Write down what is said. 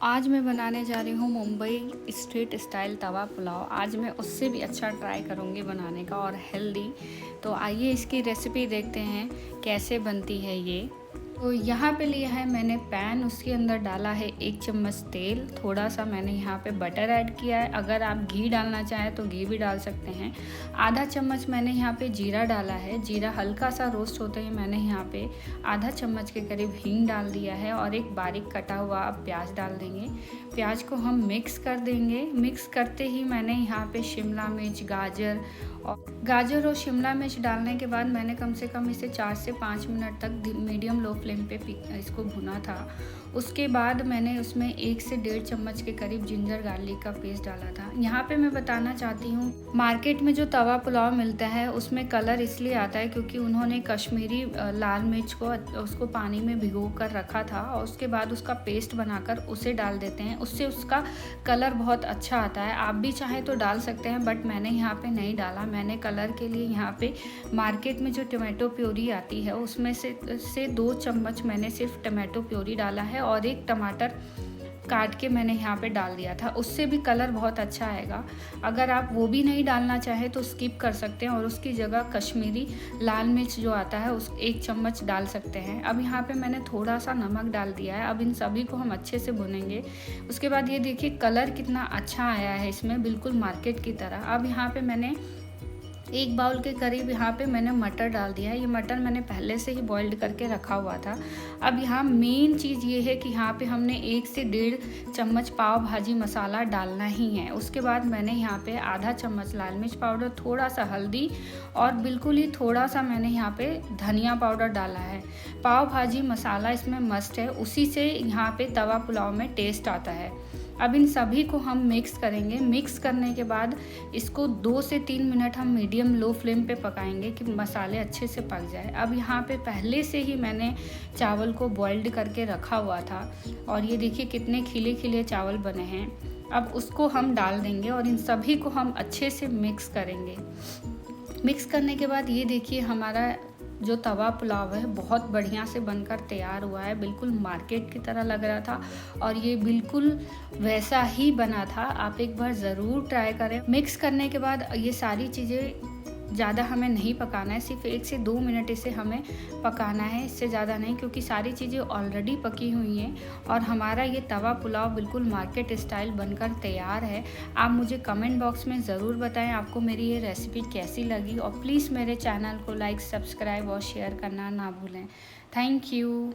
आज मैं बनाने जा रही हूँ मुंबई स्ट्रीट स्टाइल तवा पुलाव। आज मैं उससे भी अच्छा ट्राई करूँगी बनाने का और हेल्दी। तो आइए इसकी रेसिपी देखते हैं कैसे बनती है ये। तो यहाँ पे लिया है मैंने पैन, उसके अंदर डाला है 1 चम्मच तेल, थोड़ा सा मैंने यहाँ पे बटर ऐड किया है। अगर आप घी डालना चाहें तो घी भी डाल सकते हैं। आधा चम्मच मैंने यहाँ पे जीरा डाला है। जीरा हल्का सा रोस्ट होते ही मैंने यहाँ पे आधा चम्मच के करीब हींग डाल दिया है और एक बारीक कटा हुआ अब प्याज डाल देंगे। प्याज को हम मिक्स कर देंगे। मिक्स करते ही मैंने यहाँ पे शिमला मिर्च, गाजर और शिमला मिर्च डालने के बाद मैंने कम से कम इसे 4 से 5 मिनट तक मीडियम लो फ्लेम पे इसको भुना था। उसके बाद मैंने उसमें 1 से 1.5 चम्मच के करीब जिंजर गार्लिक का पेस्ट डाला था। यहाँ पे मैं बताना चाहती हूँ, मार्केट में जो तवा पुलाव मिलता है उसमें कलर इसलिए आता है क्योंकि उन्होंने कश्मीरी लाल मिर्च को उसको पानी में भिगो कर रखा था और उसके बाद उसका पेस्ट बनाकर उसे डाल देते हैं। उससे उसका कलर बहुत अच्छा आता है। आप भी चाहें तो डाल सकते हैं, बट मैंने यहाँ पे नहीं डाला। मैंने कलर के लिए यहाँ पे मार्केट में जो टमाटो प्योरी आती है उसमें से 2 चम्मच मैंने सिर्फ टमाटो प्योरी डाला है और 1 टमाटर काट के मैंने यहाँ पे डाल दिया था। उससे भी कलर बहुत अच्छा आएगा। अगर आप वो भी नहीं डालना चाहें तो स्किप कर सकते हैं और उसकी जगह कश्मीरी लाल मिर्च जो आता है उस 1 चम्मच डाल सकते हैं। अब यहाँ पे मैंने थोड़ा सा नमक डाल दिया है। अब इन सभी को हम अच्छे से भुनेंगे। उसके बाद ये देखिए कलर कितना अच्छा आया है इसमें, बिल्कुल मार्केट की तरह। अब यहाँ पे मैंने 1 बाउल के करीब यहाँ पे मैंने मटर डाल दिया है। ये मटर मैंने पहले से ही बॉइल्ड करके रखा हुआ था। अब यहाँ मेन चीज़ ये है कि यहाँ पे हमने 1 से 1.5 चम्मच पाव भाजी मसाला डालना ही है। उसके बाद मैंने यहाँ पे आधा चम्मच लाल मिर्च पाउडर, थोड़ा सा हल्दी और बिल्कुल ही थोड़ा सा मैंने यहाँ पे धनिया पाउडर डाला है। पाव भाजी मसाला इसमें मस्ट है, उसी से यहाँ पे तवा पुलाव में टेस्ट आता है। अब इन सभी को हम मिक्स करेंगे। मिक्स करने के बाद इसको 2 से 3 मिनट हम मीडियम लो फ्लेम पे पकाएंगे कि मसाले अच्छे से पक जाए। अब यहाँ पे पहले से ही मैंने चावल को बॉइल्ड करके रखा हुआ था और ये देखिए कितने खिले खिले चावल बने हैं। अब उसको हम डाल देंगे और इन सभी को हम अच्छे से मिक्स करेंगे। मिक्स करने के बाद ये देखिए हमारा जो तवा पुलाव है बहुत बढ़िया से बनकर तैयार हुआ है। बिल्कुल मार्केट की तरह लग रहा था और ये बिल्कुल वैसा ही बना था। आप एक बार ज़रूर ट्राई करें। मिक्स करने के बाद ये सारी चीज़ें ज़्यादा हमें नहीं पकाना है, सिर्फ 1 से 2 मिनट इसे हमें पकाना है, इससे ज़्यादा नहीं, क्योंकि सारी चीज़ें ऑलरेडी पकी हुई हैं और हमारा ये तवा पुलाव बिल्कुल मार्केट स्टाइल बनकर तैयार है। आप मुझे कमेंट बॉक्स में ज़रूर बताएं आपको मेरी ये रेसिपी कैसी लगी और प्लीज़ मेरे चैनल को लाइक, सब्सक्राइब और शेयर करना ना भूलें। Thank you.